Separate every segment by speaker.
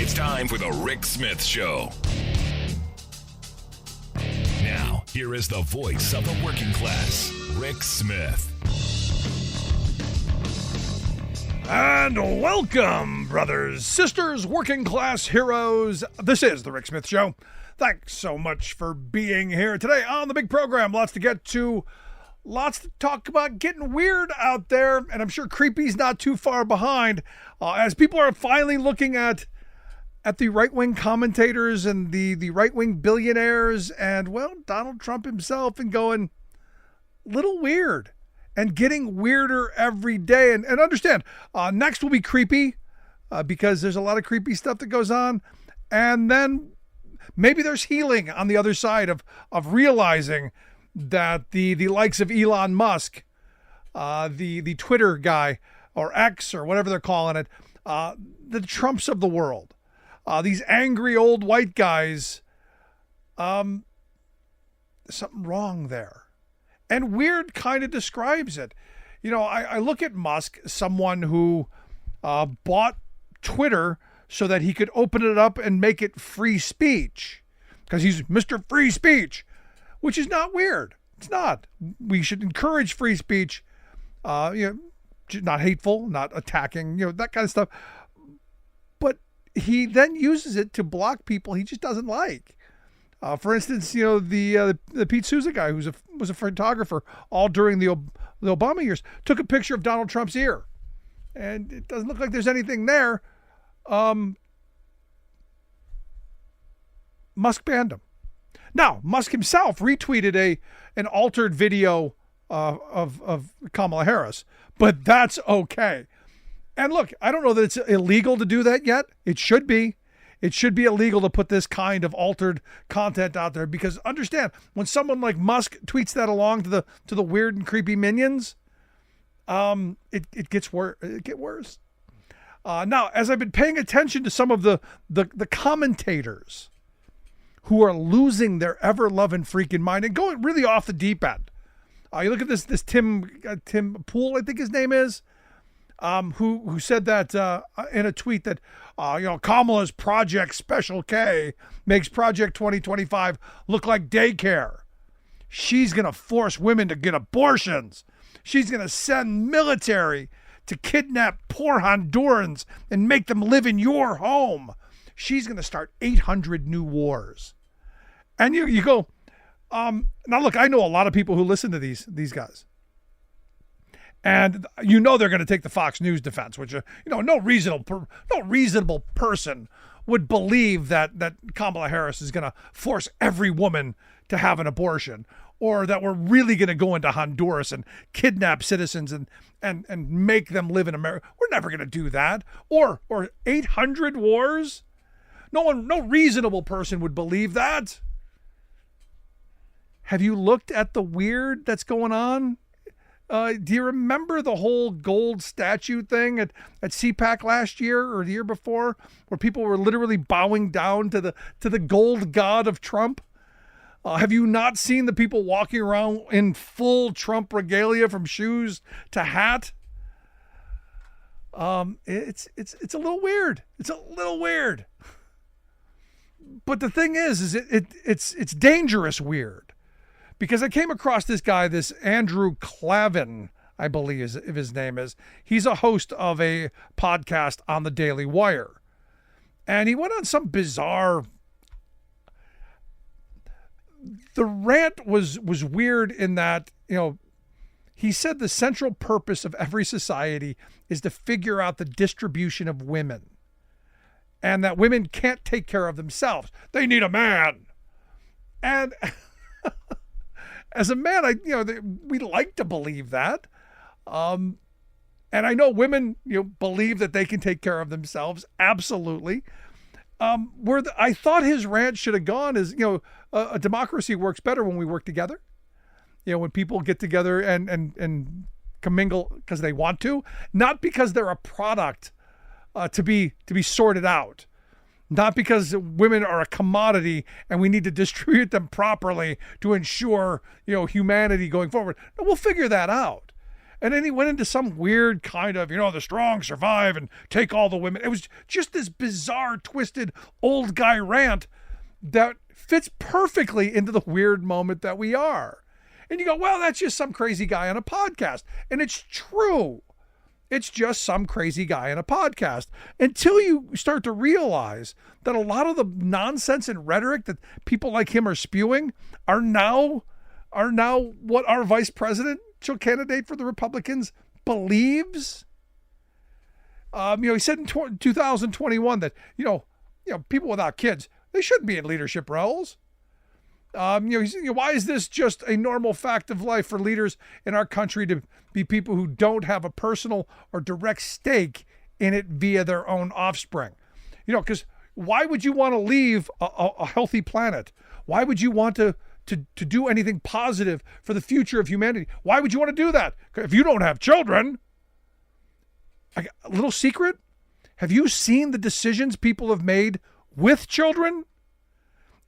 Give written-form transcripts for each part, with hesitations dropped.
Speaker 1: It's time for the Rick Smith Show. Now, here is the voice of the working class, Rick Smith.
Speaker 2: And welcome, brothers, sisters, working class heroes. This is the Rick Smith Show. Thanks so much for being here today on the big program. Lots to get to, lots to talk about, getting weird out there, and I'm sure creepy's not too far behind as people are finally looking at the right-wing commentators and the right-wing billionaires and, well, Donald Trump himself and going little weird and getting weirder every day. And understand, next will be creepy because there's a lot of creepy stuff that goes on. And then maybe there's healing on the other side of realizing that the likes of Elon Musk, the Twitter guy or X or whatever they're calling it, the Trumps of the world, these angry old white guys, there's something wrong there. And weird kind of describes it. You know, I look at Musk, someone who bought Twitter so that he could open it up and make it free speech because he's Mr. Free Speech, which is not weird. It's not. We should encourage free speech, not hateful, not attacking, that kind of stuff. But he then uses it to block people he just doesn't like. For instance, the Pete Souza guy who was a photographer all during the Obama years took a picture of Donald Trump's ear, and it doesn't look like there's anything there. Musk banned him. Now, Musk himself retweeted an altered video of Kamala Harris, but that's okay. And look, I don't know that it's illegal to do that yet. It should be. It should be illegal to put this kind of altered content out there because understand, when someone like Musk tweets that along to the weird and creepy minions, it gets worse. It gets worse. Now, as I've been paying attention to some of the commentators who are losing their ever-loving freaking mind and going really off the deep end. You look at this Tim Pool, I think his name is, who said that in a tweet that Kamala's Project Special K makes Project 2025 look like daycare. She's going to force women to get abortions. She's going to send military to kidnap poor Hondurans and make them live in your home. She's going to start 800 new wars. And you go, now look, I know a lot of people who listen to these guys. And they're going to take the Fox News defense, which no reasonable person would believe that Kamala Harris is going to force every woman to have an abortion, or that we're really going to go into Honduras and kidnap citizens and make them live in America. We're never going to do that. Or 800 wars? No reasonable person would believe that. Have you looked at the weird that's going on? Do you remember the whole gold statue thing at CPAC last year or the year before, where people were literally bowing down to the gold god of Trump? Have you not seen the people walking around in full Trump regalia from shoes to hat? It's a little weird. It's a little weird. But the thing is it's dangerous weird. Because I came across this guy, this Andrew Clavin, I believe his name is. He's a host of a podcast on the Daily Wire. And he went on some bizarre... The rant was weird in that, he said the central purpose of every society is to figure out the distribution of women. And that women can't take care of themselves. They need a man. And... As a man, we like to believe that. And I know women, believe that they can take care of themselves. Absolutely. I thought his rant should have gone is, a democracy works better when we work together. When people get together and commingle because they want to, not because they're a product to be sorted out. Not because women are a commodity and we need to distribute them properly to ensure, humanity going forward. No, we'll figure that out. And then he went into some weird kind of, the strong survive and take all the women. It was just this bizarre, twisted, old guy rant that fits perfectly into the weird moment that we are. And you go, well, that's just some crazy guy on a podcast. And it's true. It's just some crazy guy on a podcast. Until you start to realize that a lot of the nonsense and rhetoric that people like him are spewing are now what our vice presidential candidate for the Republicans believes. He said in 2021 that, people without kids, they shouldn't be in leadership roles. Why is this just a normal fact of life for leaders in our country to be people who don't have a personal or direct stake in it via their own offspring? Because why would you want to leave a healthy planet? Why would you want to do anything positive for the future of humanity? Why would you want to do that? If you don't have children, a little secret, have you seen the decisions people have made with children?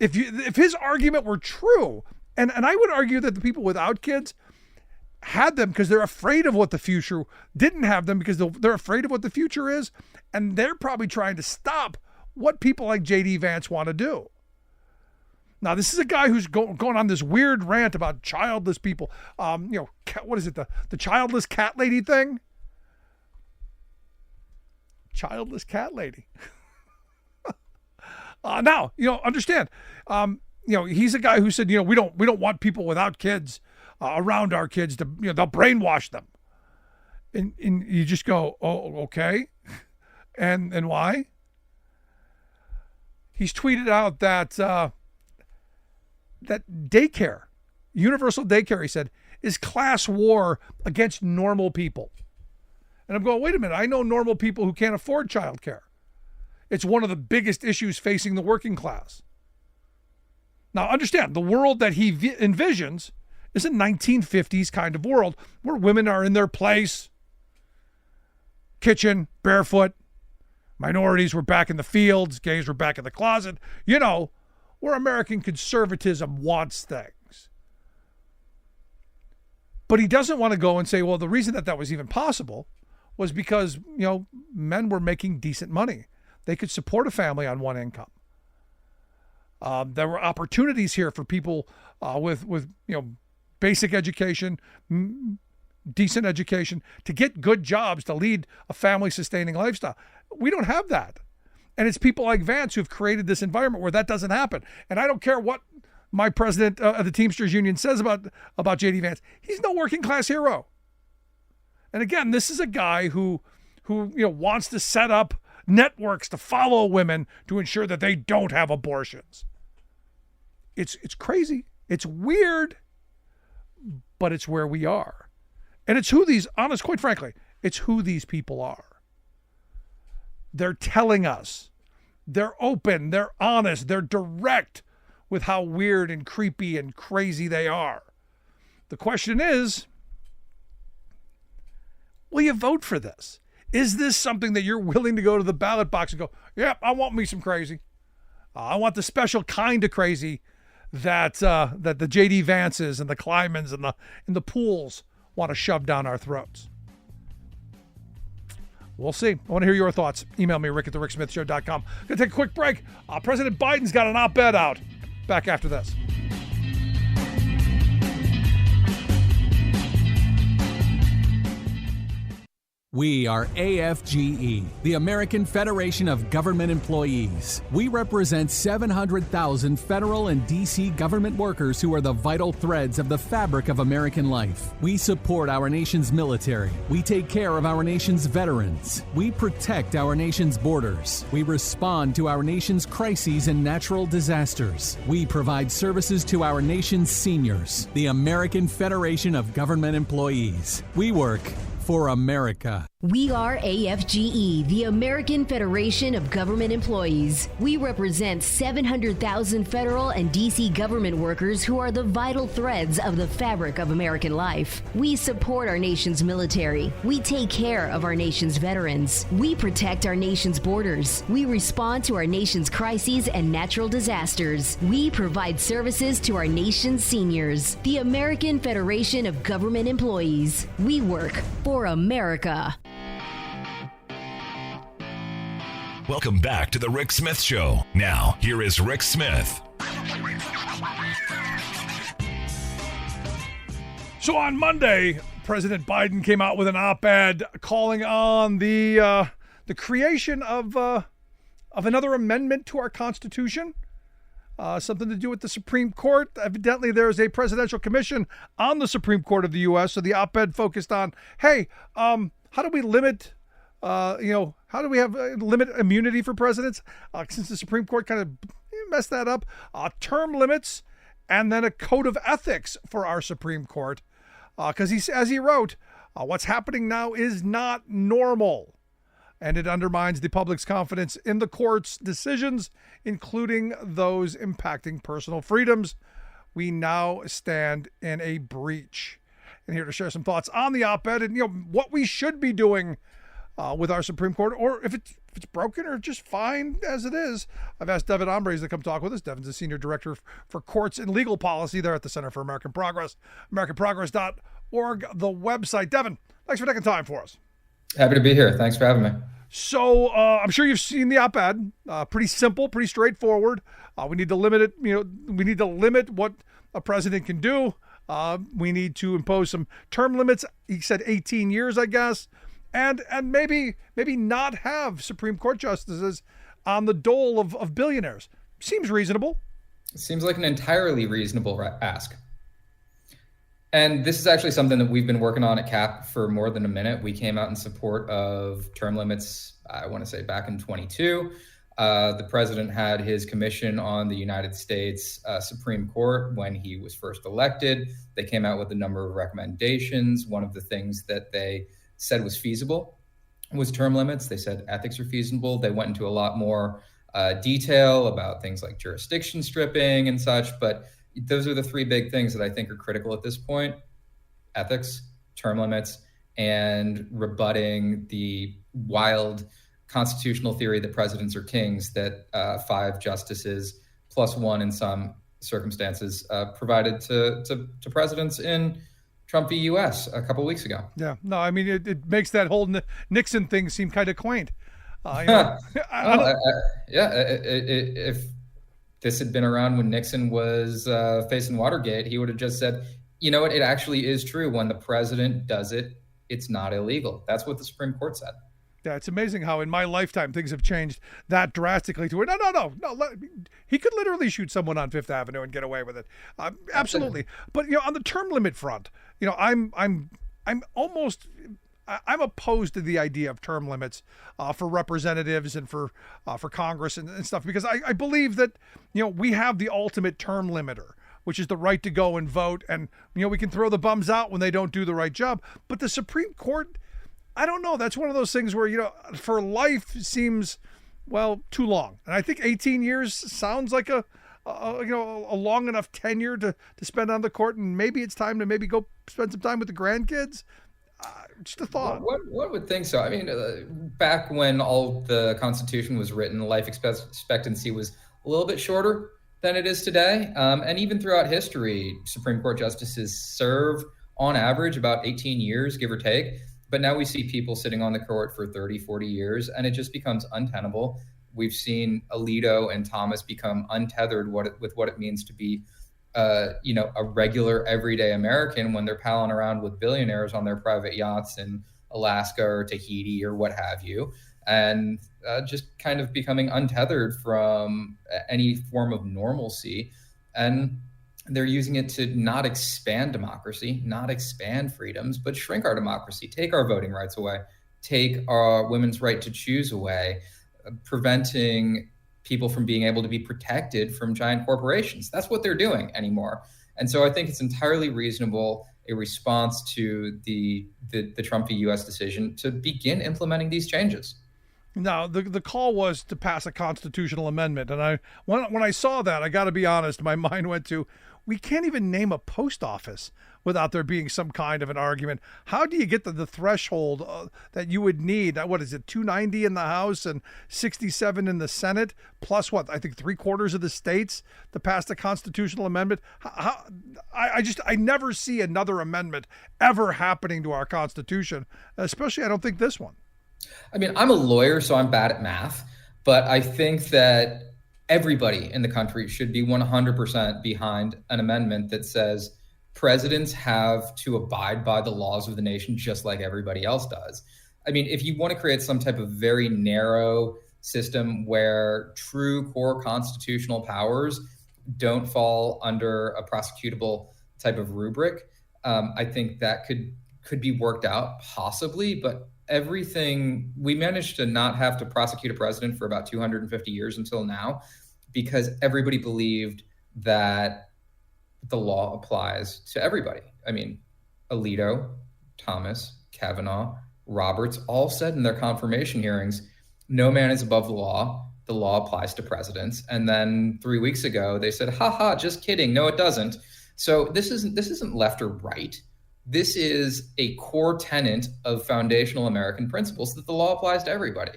Speaker 2: If his argument were true, and I would argue that the people without kids had them because they're afraid of what the future, didn't have them because they're afraid of what the future is, and they're probably trying to stop what people like J.D. Vance want to do. Now, this is a guy who's going on this weird rant about childless people. What is it, the childless cat lady thing? Childless cat lady. Now, understand, he's a guy who said, we don't want people without kids around our kids to, they'll brainwash them. And you just go, oh, okay. And why? He's tweeted out that daycare, universal daycare, he said, is class war against normal people. And I'm going, wait a minute, I know normal people who can't afford childcare. It's one of the biggest issues facing the working class. Now, understand, the world that he envisions is a 1950s kind of world where women are in their place, kitchen, barefoot, minorities were back in the fields, gays were back in the closet, where American conservatism wants things. But he doesn't want to go and say, well, the reason that was even possible was because, men were making decent money. They could support a family on one income. There were opportunities here for people with basic education, decent education, to get good jobs, to lead a family-sustaining lifestyle. We don't have that. And it's people like Vance who've created this environment where that doesn't happen. And I don't care what my president of the Teamsters Union says about J.D. Vance. He's no working-class hero. And again, this is a guy who wants to set up networks to follow women to ensure that they don't have abortions. It's crazy. It's weird, but it's where we are. And it's who quite frankly, it's who these people are. They're telling us. They're open. They're honest. They're direct with how weird and creepy and crazy they are. The question is, will you vote for this? Is this something that you're willing to go to the ballot box and go, yep, I want me some crazy. I want the special kind of crazy that the J.D. Vances and the Klymans and the Pools want to shove down our throats. We'll see. I want to hear your thoughts. Email me, rick@thericksmithshow.com. Going to take a quick break. President Biden's got an op-ed out. Back after this.
Speaker 3: We are AFGE, the American Federation of Government Employees. We represent 700,000 federal and D.C. government workers who are the vital threads of the fabric of American life. We support our nation's military. We take care of our nation's veterans. We protect our nation's borders. We respond to our nation's crises and natural disasters. We provide services to our nation's seniors. The American Federation of Government Employees. We work for America.
Speaker 4: We are AFGE, the American Federation of Government Employees. We represent 700,000 federal and D.C. government workers who are the vital threads of the fabric of American life. We support our nation's military. We take care of our nation's veterans. We protect our nation's borders. We respond to our nation's crises and natural disasters. We provide services to our nation's seniors. The American Federation of Government Employees. We work for America.
Speaker 1: Welcome back to the Rick Smith Show. Now, here is Rick Smith.
Speaker 2: So on Monday, President Biden came out with an op-ed calling on the creation of another amendment to our Constitution, something to do with the Supreme Court. Evidently, there is a presidential commission on the Supreme Court of the U.S., so the op-ed focused on, hey, how do we limit how do we have limit immunity for presidents? Since the Supreme Court kind of messed that up, term limits, and then a code of ethics for our Supreme Court. Because as he wrote, what's happening now is not normal, and it undermines the public's confidence in the court's decisions, including those impacting personal freedoms. We now stand in a breach. And here to share some thoughts on the op-ed and what we should be doing with our Supreme Court, or if it's broken or just fine as it is. I've asked Devon Ombres to come talk with us. Devon's the Senior Director for Courts and Legal Policy there at the Center for American Progress, AmericanProgress.org, the website. Devon, thanks for taking time for us.
Speaker 5: Happy to be here. Thanks for having me.
Speaker 2: So I'm sure you've seen the op-ed. Pretty simple, pretty straightforward. We need to limit it. We need to limit what a president can do. We need to impose some term limits. He said 18 years, I guess. And maybe not have Supreme Court justices on the dole of billionaires. Seems reasonable.
Speaker 5: It seems like an entirely reasonable ask. And this is actually something that we've been working on at CAP for more than a minute. We came out in support of term limits, I want to say back in 22. The president had his commission on the United States Supreme Court when he was first elected. They came out with a number of recommendations. One of the things that they said was feasible was term limits. They said ethics are feasible. They went into a lot more detail about things like jurisdiction stripping and such, but those are the three big things that I think are critical at this point: ethics, term limits, and rebutting the wild constitutional theory that presidents are kings that 5 justices plus 1 in some circumstances provided to presidents in Trump v. U.S. a couple weeks ago.
Speaker 2: Yeah, no, I mean, it makes that whole Nixon thing seem kind of quaint.
Speaker 5: If this had been around when Nixon was facing Watergate, he would have just said, you know what, it actually is true. When the president does it, it's not illegal. That's what the Supreme Court said.
Speaker 2: Yeah, it's amazing how in my lifetime things have changed that drastically to it. No. He could literally shoot someone on Fifth Avenue and get away with it. Absolutely. But on the term limit front, I'm opposed to the idea of term limits for representatives and for Congress and stuff, because I believe that we have the ultimate term limiter, which is the right to go and vote, and we can throw the bums out when they don't do the right job. But the Supreme Court, I don't know. That's one of those things where, for life seems, too long. And I think 18 years sounds like a long enough tenure to spend on the court. And maybe it's time to maybe go spend some time with the grandkids. Just a thought.
Speaker 5: One would think so. I mean, back when all the Constitution was written, life expectancy was a little bit shorter than it is today. And even throughout history, Supreme Court justices serve on average about 18 years, give or take. But now we see people sitting on the court for 30, 40 years, and it just becomes untenable. We've seen Alito and Thomas become untethered with what it means to be, a regular everyday American when they're palling around with billionaires on their private yachts in Alaska or Tahiti or what have you, and just kind of becoming untethered from any form of normalcy. And they're using it to not expand democracy, not expand freedoms, but shrink our democracy, take our voting rights away, take our women's right to choose away, preventing people from being able to be protected from giant corporations. That's what they're doing anymore. And so I think it's entirely reasonable a response to the Trump v. U.S. decision to begin implementing these changes.
Speaker 2: Now, the call was to pass a constitutional amendment. And when I saw that, I got to be honest, my mind went to, we can't even name a post office without there being some kind of an argument. How do you get to the threshold that you would need? What is it, 290 in the House and 67 in the Senate, plus what, I think 3/4 of the states to pass the constitutional amendment? I never see another amendment ever happening to our Constitution, especially I don't think this one.
Speaker 5: I mean, I'm a lawyer, so I'm bad at math, but I think that everybody in the country should be 100% behind an amendment that says presidents have to abide by the laws of the nation just like everybody else does. I mean, if you want to create some type of very narrow system where true core constitutional powers don't fall under a prosecutable type of rubric, I think that could be worked out possibly, but everything, we managed to not have to prosecute a president for about 250 years until now, because everybody believed that the law applies to everybody. I mean, Alito, Thomas, Kavanaugh, Roberts all said in their confirmation hearings, no man is above the law. The law applies to presidents. And then 3 weeks ago, they said, just kidding. No, it doesn't. So this isn't left or right. This is a core tenet of foundational American principles that the law applies to everybody.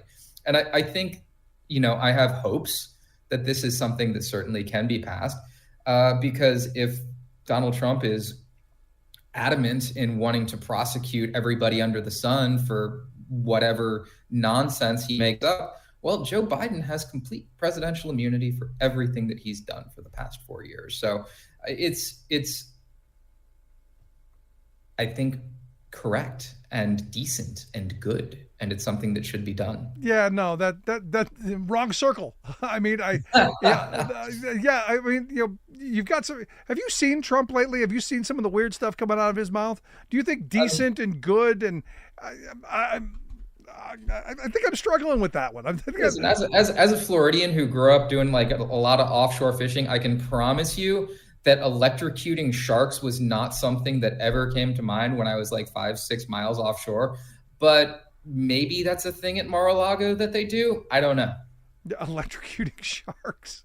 Speaker 5: And I think, I have hopes that this is something that certainly can be passed because if Donald Trump is adamant in wanting to prosecute everybody under the sun for whatever nonsense he makes up, well, Joe Biden has complete presidential immunity for everything that he's done for the past 4 years. So it's I think, correct and decent and good, and it's something that should be done.
Speaker 2: Yeah, no, that wrong circle. I mean, you've got some. Have you seen Trump lately? Have you seen some of the weird stuff coming out of his mouth? Do you think decent and good? And I think I'm struggling with that one.
Speaker 5: Listen, as a Floridian who grew up doing like a lot of offshore fishing, I can promise you that electrocuting sharks was not something that ever came to mind when I was like 5-6 miles offshore. But maybe that's a thing at Mar-a-Lago that they do. I don't know.
Speaker 2: Electrocuting sharks.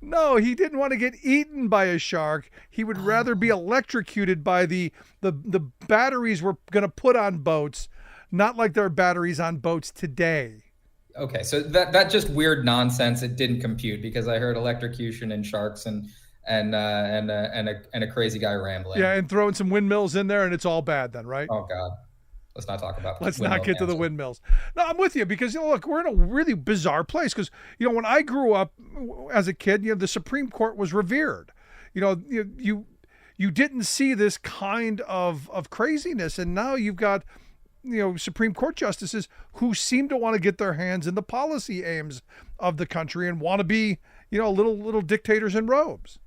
Speaker 2: No, he didn't want to get eaten by a shark. He would rather be electrocuted by the batteries we're going to put on boats, not like there are batteries on boats today.
Speaker 5: Okay, so that just weird nonsense. It didn't compute because I heard electrocution and sharks and a crazy guy rambling.
Speaker 2: Yeah, and throwing some windmills in there, and it's all bad then, right?
Speaker 5: Oh God, let's not talk about.
Speaker 2: Let's not get to the windmills. No, I'm with you because look, we're in a really bizarre place because when I grew up as a kid, the Supreme Court was revered. You didn't see this kind of craziness, and now you've got Supreme Court justices who seem to want to get their hands in the policy aims of the country and want to be, little dictators in robes.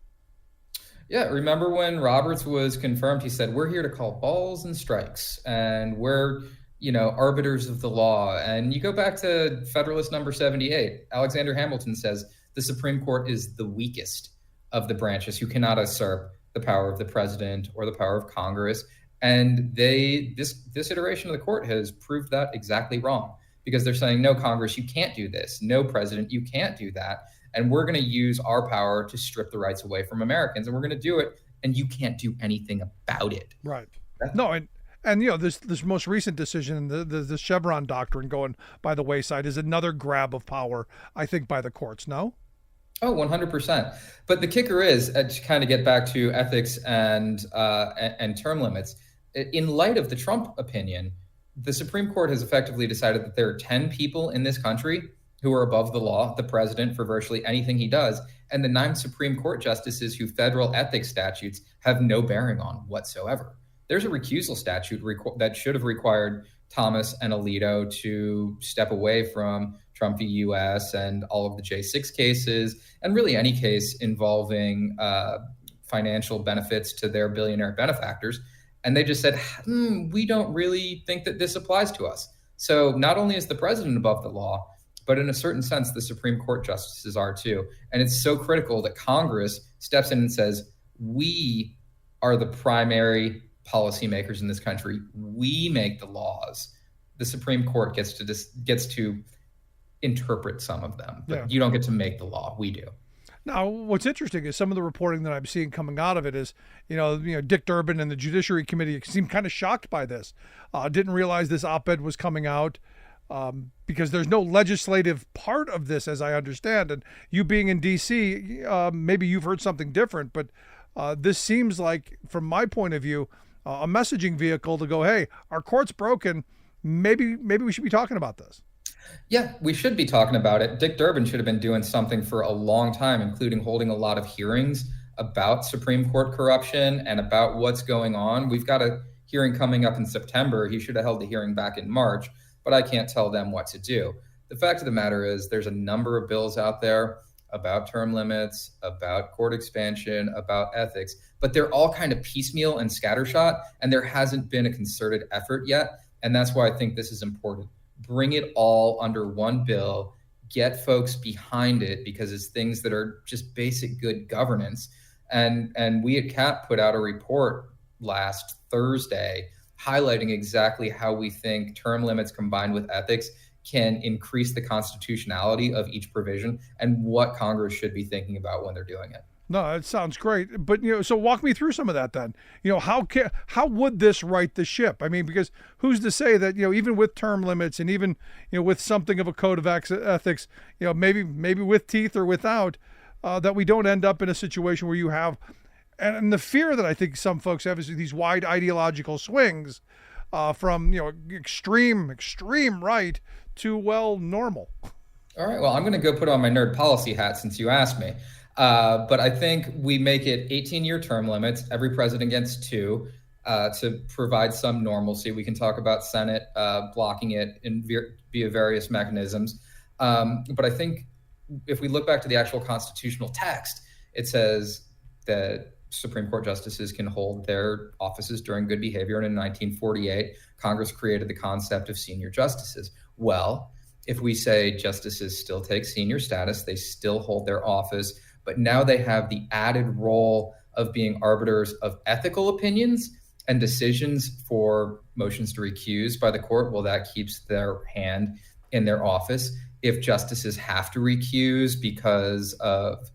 Speaker 5: Yeah. Remember when Roberts was confirmed, he said, we're here to call balls and strikes and we're, arbiters of the law. And you go back to Federalist number 78, Alexander Hamilton says the Supreme Court is the weakest of the branches who cannot usurp the power of the president or the power of Congress. And this iteration of the court has proved that exactly wrong because they're saying, no, Congress, you can't do this. No, President, you can't do that. And we're going to use our power to strip the rights away from Americans. And we're going to do it. And you can't do anything about it.
Speaker 2: Right. And this most recent decision, the Chevron doctrine going by the wayside is another grab of power, I think, by the courts. No?
Speaker 5: Oh, 100%. But the kicker is, to kind of get back to ethics and term limits, in light of the Trump opinion, the Supreme Court has effectively decided that there are 10 people in this country who are above the law, the president for virtually anything he does, and the 9 Supreme Court justices who federal ethics statutes have no bearing on whatsoever. There's a recusal statute that should have required Thomas and Alito to step away from Trump v. U.S. and all of the J6 cases, and really any case involving financial benefits to their billionaire benefactors. And they just said, we don't really think that this applies to us. So not only is the president above the law, but in a certain sense, the Supreme Court justices are too. And it's so critical that Congress steps in and says, we are the primary policymakers in this country. We make the laws. The Supreme Court gets to interpret some of them, but you don't get to make the law. We do.
Speaker 2: Now, what's interesting is some of the reporting that I'm seeing coming out of it is, Dick Durbin and the Judiciary Committee seem kind of shocked by this. Didn't realize this op-ed was coming out because there's no legislative part of this, as I understand. And you being in D.C., maybe you've heard something different, but this seems like, from my point of view, a messaging vehicle to go, hey, our court's broken. Maybe we should be talking about this.
Speaker 5: Yeah, we should be talking about it. Dick Durbin should have been doing something for a long time, including holding a lot of hearings about Supreme Court corruption and about what's going on. We've got a hearing coming up in September. He should have held the hearing back in March, but I can't tell them what to do. The fact of the matter is there's a number of bills out there about term limits, about court expansion, about ethics, but they're all kind of piecemeal and scattershot, and there hasn't been a concerted effort yet. And that's why I think this is important. Bring it all under one bill, get folks behind it, because it's things that are just basic good governance. And we at CAP put out a report last Thursday highlighting exactly how we think term limits combined with ethics can increase the constitutionality of each provision and what Congress should be thinking about when they're doing it.
Speaker 2: No, it sounds great. But, so walk me through some of that then. How would this right the ship? I mean, because who's to say that, even with term limits and even, with something of a code of ethics, maybe with teeth or without, that we don't end up in a situation where you have, and the fear that I think some folks have is these wide ideological swings from, extreme right to, normal.
Speaker 5: All right. Well, I'm going to go put on my nerd policy hat since you asked me. But I think we make it 18-year term limits. Every president gets 2 to provide some normalcy. We can talk about Senate blocking it via various mechanisms. But I think if we look back to the actual constitutional text, it says that Supreme Court justices can hold their offices during good behavior. And in 1948, Congress created the concept of senior justices. Well, if we say justices still take senior status, they still hold their office, but now they have the added role of being arbiters of ethical opinions and decisions for motions to recuse by the court. Well, that keeps their hand in their office. If justices have to recuse because of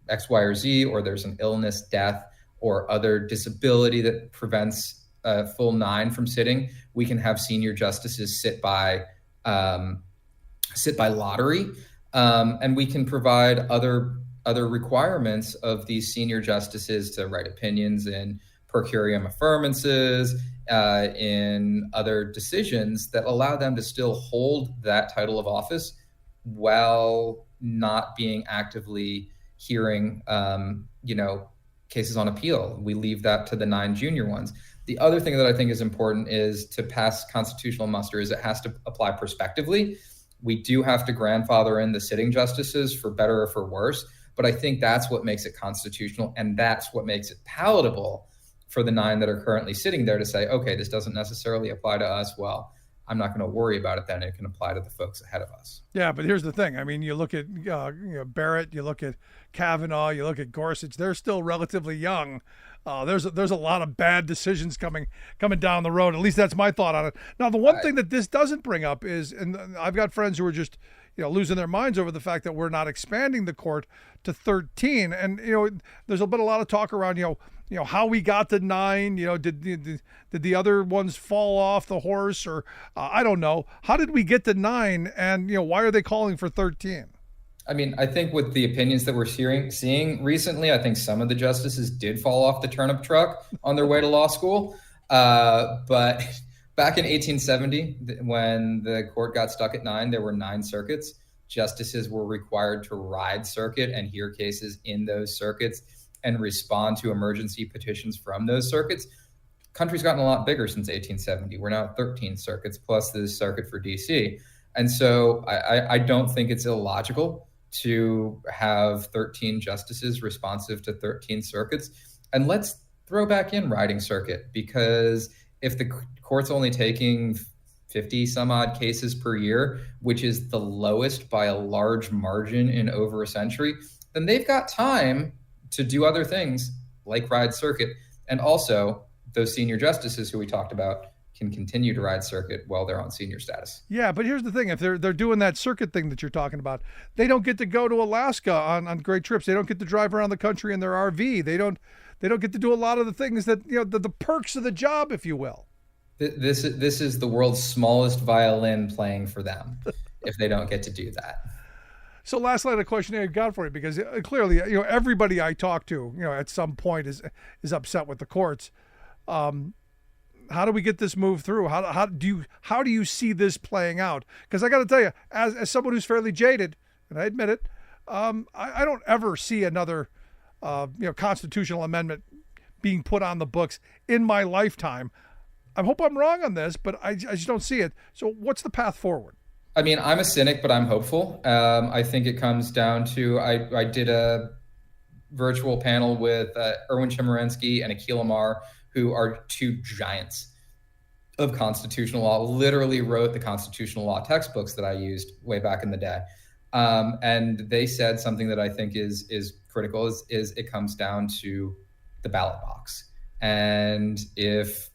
Speaker 5: X, Y, or Z, or there's an illness, death, or other disability that prevents a full 9 from sitting, we can have senior justices sit by lottery, and we can provide other requirements of these senior justices to write opinions in per curiam affirmances, in other decisions that allow them to still hold that title of office while not being actively hearing, cases on appeal. We leave that to the 9 junior ones. The other thing that I think is important is to pass constitutional muster is it has to apply prospectively. We do have to grandfather in the sitting justices for better or for worse, but I think that's what makes it constitutional, and that's what makes it palatable for the 9 that are currently sitting there to say, okay, this doesn't necessarily apply to us. Well, I'm not going to worry about it then. It can apply to the folks ahead of us.
Speaker 2: Yeah, but here's the thing. I mean, you look at Barrett, you look at Kavanaugh, you look at Gorsuch. They're still relatively young. There's a lot of bad decisions coming down the road. At least that's my thought on it. Now, the one thing that this doesn't bring up is, and I've got friends who are just losing their minds over the fact that we're not expanding the court to 13. And there's been a lot of talk around how we got to 9. Did the other ones fall off the horse, or I don't know. How did we get to 9? And why are they calling for 13?
Speaker 5: I mean, I think with the opinions that we're seeing recently, I think some of the justices did fall off the turnip truck on their way to law school. But back in 1870, when the court got stuck at 9, there were 9 circuits. Justices were required to ride circuit and hear cases in those circuits and respond to emergency petitions from those circuits. Country's gotten a lot bigger since 1870. We're now at 13 circuits plus the circuit for DC. And so I don't think it's illogical to have 13 justices responsive to 13 circuits. And let's throw back in riding circuit, because if the court's only taking 50 some odd cases per year, which is the lowest by a large margin in over a century, then they've got time to do other things like ride circuit. And also, those senior justices who we talked about can continue to ride circuit while they're on senior status.
Speaker 2: Yeah, but here's the thing. If they're doing that circuit thing that you're talking about, they don't get to go to Alaska on great trips. They don't get to drive around the country in their RV. They don't get to do a lot of the things that, the perks of the job, if you will.
Speaker 5: This is the world's smallest violin playing for them if they don't get to do that.
Speaker 2: So last line of questionnaire I got for you, because clearly, everybody I talk to, at some point is upset with the courts. How do we get this move through? How do you see this playing out? Because I got to tell you, as someone who's fairly jaded, and I admit it, I don't ever see another constitutional amendment being put on the books in my lifetime. I hope I'm wrong on this, but I just don't see it. So what's the path forward?
Speaker 5: I mean, I'm a cynic, but I'm hopeful. I think it comes down to, I did a virtual panel with Erwin Chemerinsky and Akhil Amar, who are two giants of constitutional law, literally wrote the constitutional law textbooks that I used way back in the day. And they said something that I think is critical, is it comes down to the ballot box. And if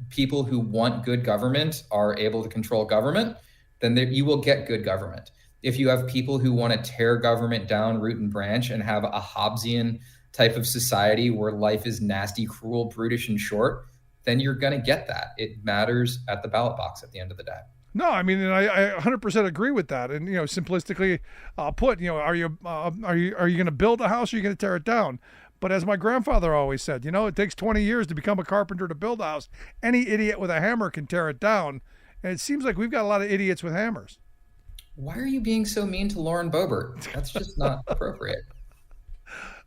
Speaker 5: people who want good government are able to control government, then you will get good government. If you have people who want to tear government down root and branch and have a Hobbesian type of society where life is nasty, cruel, brutish, and short, then you're going to get that. It matters at the ballot box at the end of the day.
Speaker 2: No, I mean, I 100% agree with that. And simplistically put, are you going to build a house or are you going to tear it down? But as my grandfather always said, it takes 20 years to become a carpenter to build a house. Any idiot with a hammer can tear it down. And it seems like we've got a lot of idiots with hammers.
Speaker 5: Why are you being so mean to Lauren Boebert? That's just not appropriate.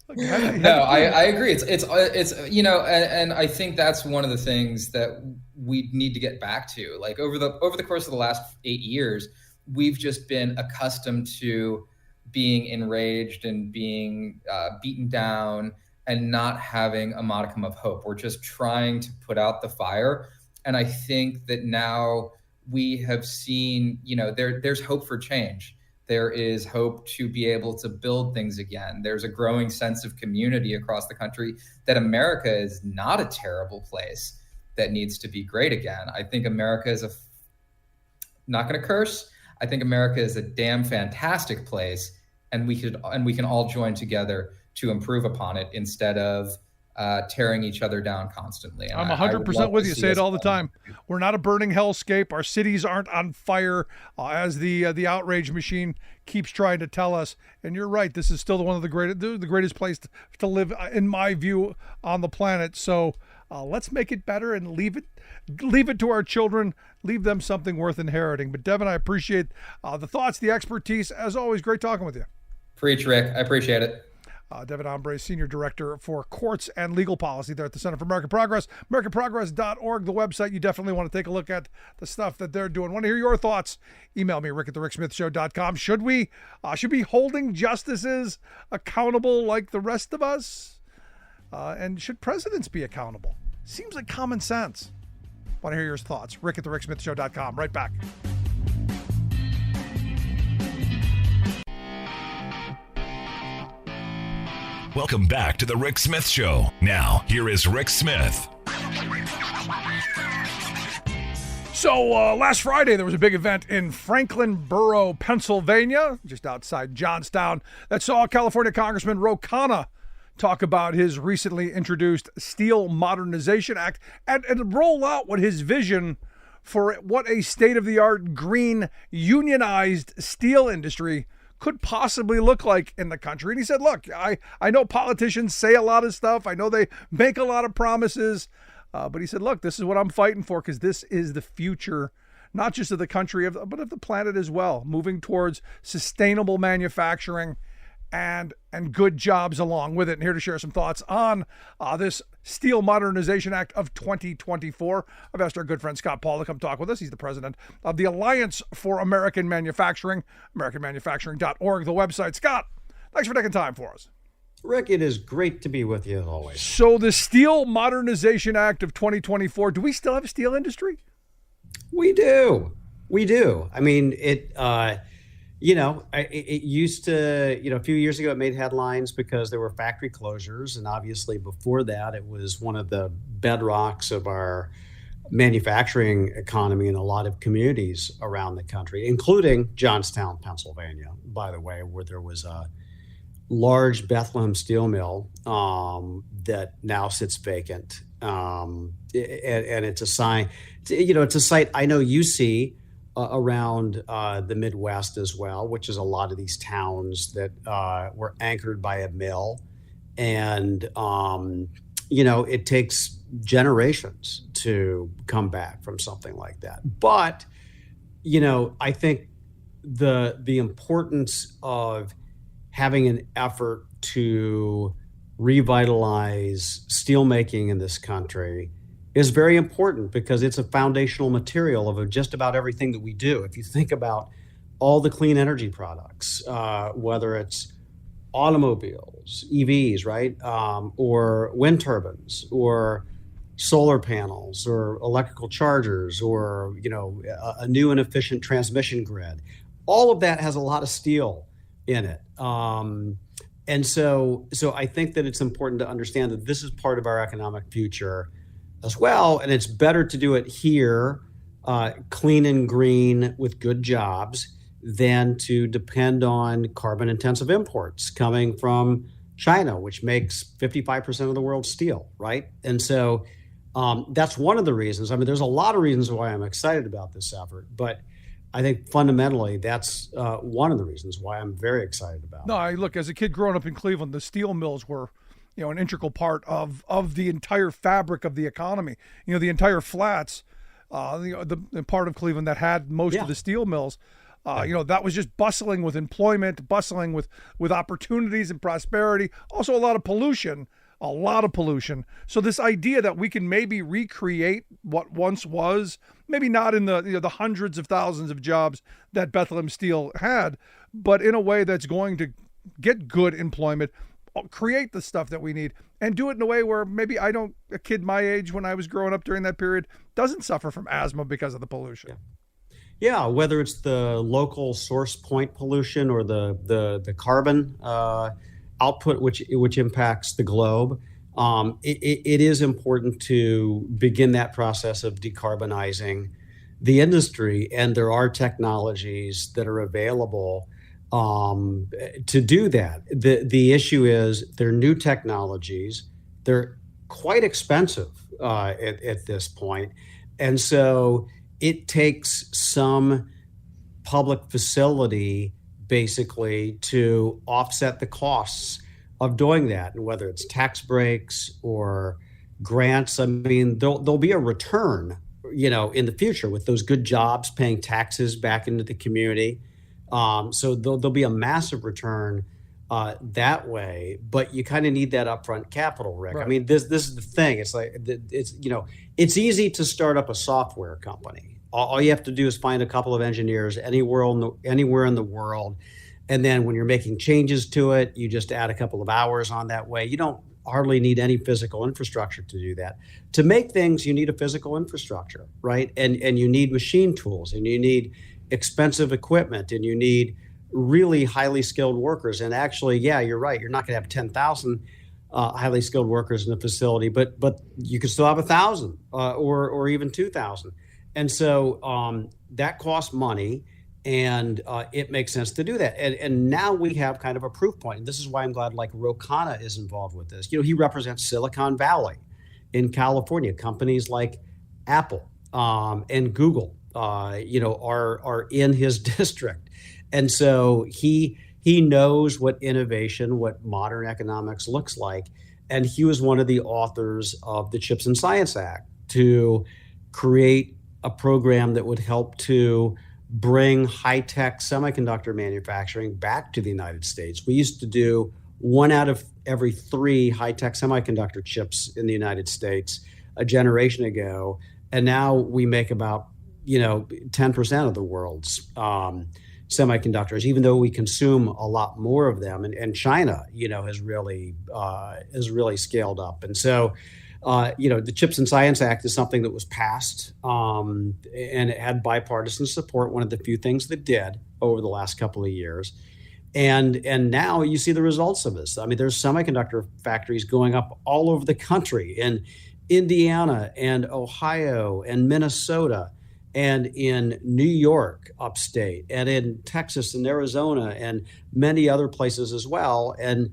Speaker 5: No, I agree. It's and I think that's one of the things that we need to get back to. Like over the course of the last 8 years, we've just been accustomed to being enraged and being beaten down and not having a modicum of hope. We're just trying to put out the fire. And I think that now we have seen, there's hope for change. There is hope to be able to build things again. There's a growing sense of community across the country that America is not a terrible place that needs to be great again. I think America is not going to curse. I think America is a damn fantastic place, and we can all join together to improve upon it instead of tearing each other down constantly. And
Speaker 2: I'm 100% with you. Say it all the time. We're not a burning hellscape. Our cities aren't on fire, as the outrage machine keeps trying to tell us. And you're right. This is still one of the greatest place to live, in my view, on the planet. So let's make it better and leave it to our children. Leave them something worth inheriting. But Devon, I appreciate the thoughts, the expertise. As always, great talking with you.
Speaker 5: Preach, Rick. I appreciate it.
Speaker 2: Devon Ombres, Senior Director for Courts and Legal Policy there at the Center for American Progress, AmericanProgress.org, the website. You definitely want to take a look at the stuff that they're doing. Want to hear your thoughts? Email me, rick@thericksmithshow.com. Should we be holding justices accountable like the rest of us? And should presidents be accountable? Seems like common sense. Want to hear your thoughts? rick@thericksmithshow.com. Right back.
Speaker 1: Welcome back to the Rick Smith Show. Now, here is Rick Smith.
Speaker 2: So last Friday, there was a big event in Franklinborough, Pennsylvania, just outside Johnstown, that saw California Congressman Ro Khanna talk about his recently introduced Steel Modernization Act and roll out what his vision for what a state-of-the-art green unionized steel industry could possibly look like in the country. And he said, look, I know politicians say a lot of stuff. I know they make a lot of promises. But he said, look, this is what I'm fighting for, because this is the future, not just of the country, but of the planet as well, moving towards sustainable manufacturing and good jobs along with it. And here to share some thoughts on this Steel Modernization Act of 2024, I've asked our good friend Scott Paul to come talk with us. He's the president of the Alliance for American Manufacturing, AmericanManufacturing.org, the website. Scott, thanks for taking time for us.
Speaker 6: Rick, it is great to be with you as always.
Speaker 2: So the Steel Modernization Act of 2024, do we still have a steel industry?
Speaker 6: We do. I mean, It used to, a few years ago, it made headlines because there were factory closures. And obviously before that, it was one of the bedrocks of our manufacturing economy in a lot of communities around the country, including Johnstown, Pennsylvania, by the way, where there was a large Bethlehem steel mill that now sits vacant. And it's a sign, it's a site I know you see around the Midwest as well, which is a lot of these towns that were anchored by a mill. And, it takes generations to come back from something like that. But, I think the importance of having an effort to revitalize steelmaking in this country is very important because it's a foundational material of just about everything that we do. If you think about all the clean energy products, whether it's automobiles, EVs, right, or wind turbines, or solar panels, or electrical chargers, or a new and efficient transmission grid, all of that has a lot of steel in it. And so I think that it's important to understand that this is part of our economic future as well. And it's better to do it here, clean and green with good jobs, than to depend on carbon intensive imports coming from China, which makes 55% of the world's steel, right? And so that's one of the reasons. I mean, there's a lot of reasons why I'm excited about this effort, but I think fundamentally that's one of the reasons why I'm very excited about it.
Speaker 2: No, look, as a kid growing up in Cleveland, the steel mills were, an integral part of the entire fabric of the economy. The entire flats, the part of Cleveland that had most of the steel mills, that was just bustling with employment, bustling with opportunities and prosperity. Also a lot of pollution. So this idea that we can maybe recreate what once was, maybe not in the hundreds of thousands of jobs that Bethlehem Steel had, but in a way that's going to get good employment, create the stuff that we need, and do it in a way where maybe a kid my age when I was growing up during that period doesn't suffer from asthma because of the pollution.
Speaker 6: Yeah, whether it's the local source point pollution or the carbon output, which impacts the globe, it is important to begin that process of decarbonizing the industry. And there are technologies that are available to do that. The issue is they're new technologies. They're quite expensive at this point. And so it takes some public facility basically to offset the costs of doing that. And whether it's tax breaks or grants, I mean, there'll be a return, in the future with those good jobs paying taxes back into the community. So there'll be a massive return that way, but you kind of need that upfront capital, Rick. Right. I mean, this is the thing. It's like, it's easy to start up a software company. All you have to do is find a couple of engineers anywhere in the world. And then when you're making changes to it, you just add a couple of hours on that way. You don't hardly need any physical infrastructure to do that. To make things, you need a physical infrastructure, right? And you need machine tools, and you need expensive equipment, and you need really highly skilled workers. And actually, yeah, you're right. You're not going to have 10,000 highly skilled workers in the facility, but you could still have 1,000 or even 2,000. And so that costs money, and it makes sense to do that. And now we have kind of a proof point. And this is why I'm glad Rokana is involved with this. He represents Silicon Valley in California. Companies like Apple and Google, are in his district. And so he knows what innovation, what modern economics looks like. And he was one of the authors of the Chips and Science Act to create a program that would help to bring high-tech semiconductor manufacturing back to the United States. We used to do 1 out of every 3 high-tech semiconductor chips in the United States a generation ago. And now we make about 10% of the world's semiconductors, even though we consume a lot more of them. And China, has really scaled up. And so, the Chips and Science Act is something that was passed, and it had bipartisan support. One of the few things that did, over the last couple of years. And now you see the results of this. I mean, there's semiconductor factories going up all over the country in Indiana and Ohio and Minnesota and in New York upstate and in Texas and Arizona and many other places as well. And,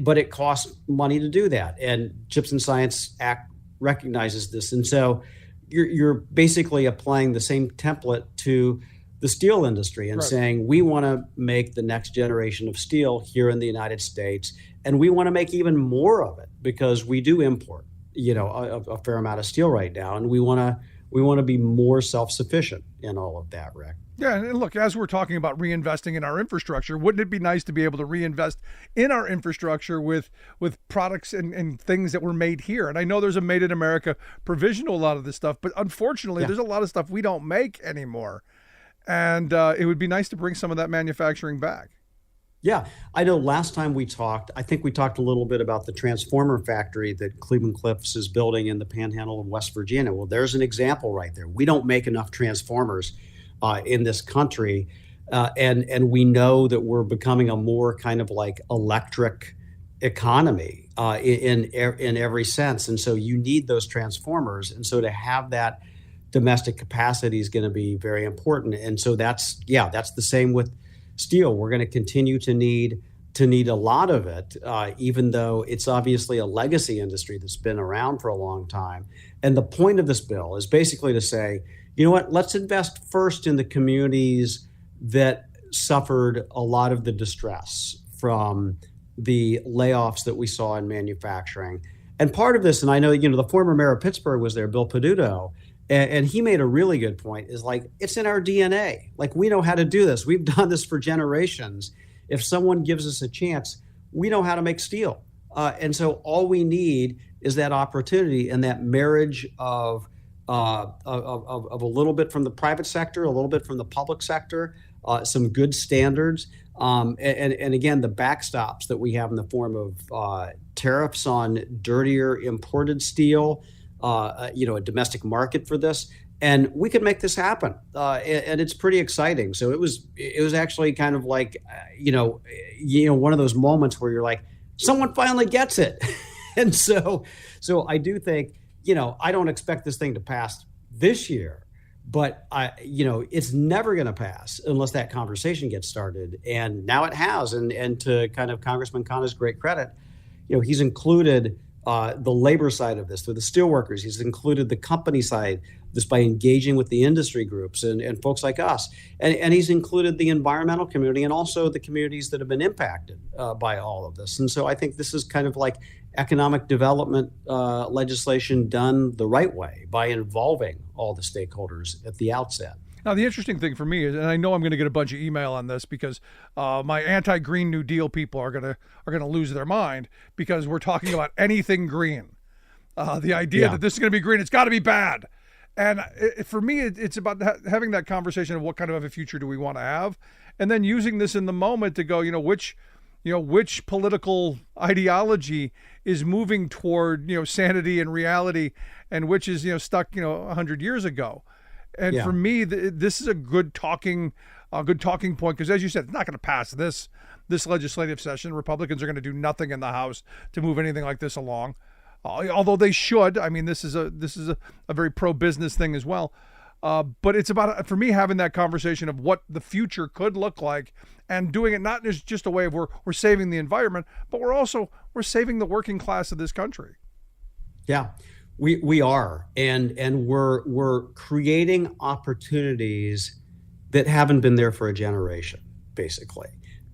Speaker 6: but it costs money to do that. And Chips and Science Act recognizes this. And so you're basically applying the same template to the steel industry and saying, we want to make the next generation of steel here in the United States. And we want to make even more of it because we do import, a fair amount of steel right now. And we want to be more self-sufficient in all of that, Rick.
Speaker 2: Yeah, and look, as we're talking about reinvesting in our infrastructure, wouldn't it be nice to be able to reinvest in our infrastructure with products and things that were made here? And I know there's a Made in America provision to a lot of this stuff, but unfortunately, there's a lot of stuff we don't make anymore. And it would be nice to bring some of that manufacturing back.
Speaker 6: Yeah, I know last time we talked, I think we talked a little bit about the transformer factory that Cleveland Cliffs is building in the panhandle of West Virginia. Well, there's an example right there. We don't make enough transformers in this country. And we know that we're becoming a more kind of like electric economy in every sense. And so you need those transformers. And so to have that domestic capacity is going to be very important. And so that's the same with steel. We're going to continue to need a lot of it, even though it's obviously a legacy industry that's been around for a long time. And the point of this bill is basically to say, you know what, let's invest first in the communities that suffered a lot of the distress from the layoffs that we saw in manufacturing. And part of this, and I know, the former mayor of Pittsburgh was there, Bill Peduto, and he made a really good point, is like, it's in our DNA. Like, we know how to do this. We've done this for generations. If someone gives us a chance, we know how to make steel. And so all we need is that opportunity and that marriage of a little bit from the private sector, a little bit from the public sector, some good standards. And again, the backstops that we have in the form of tariffs on dirtier imported steel, a domestic market for this, and we could make this happen. And it's pretty exciting. So it was actually kind of like, one of those moments where you're like, someone finally gets it. And so I do think, I don't expect this thing to pass this year, but it's never going to pass unless that conversation gets started. And now it has. And to kind of Congressman Khanna's great credit, he's included the labor side of this, through the steelworkers. He's included the company side, this by engaging with the industry groups and folks like us. And he's included the environmental community and also the communities that have been impacted by all of this. And so I think this is kind of like economic development legislation done the right way by involving all the stakeholders at the outset.
Speaker 2: Now, the interesting thing for me is, and I know I'm going to get a bunch of email on this because my anti-Green New Deal people are going to lose their mind because we're talking about anything green. The idea that this is going to be green, it's got to be bad. And for me, it's about having that conversation of what kind of a future do we want to have, and then using this in the moment to go, which political ideology is moving toward sanity and reality, and which is stuck 100 years ago. And for me, this is a good talking point because, as you said, it's not going to pass this legislative session. Republicans are going to do nothing in the House to move anything like this along, although they should. I mean, this is a very pro-business thing as well. But it's about, for me, having that conversation of what the future could look like and doing it not as just a way of we're saving the environment, but we're saving the working class of this country. Yeah.
Speaker 6: We are, and we're creating opportunities that haven't been there for a generation, basically.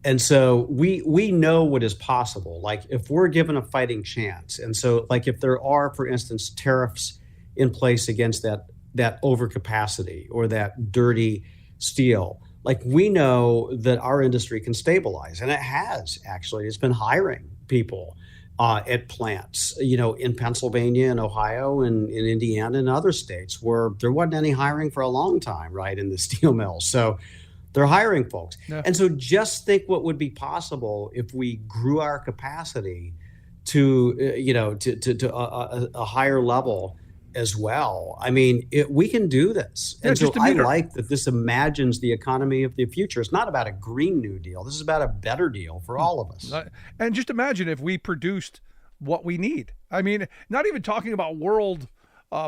Speaker 6: And so we know what is possible. Like, if we're given a fighting chance, and so like if there are, for instance, tariffs in place against that overcapacity or that dirty steel, like, we know that our industry can stabilize, and it has actually. It's been hiring people at plants, in Pennsylvania and Ohio and in Indiana and other states where there wasn't any hiring for a long time, right, in the steel mills. So they're hiring folks. Yeah. And so just think what would be possible if we grew our capacity to a higher level as well. I mean, we can do this.
Speaker 2: Yeah,
Speaker 6: and so I
Speaker 2: meter.
Speaker 6: like that this imagines the economy of the future. It's not about a Green New Deal. This is about a better deal for all of us.
Speaker 2: And just imagine if we produced what we need. I mean, not even talking about world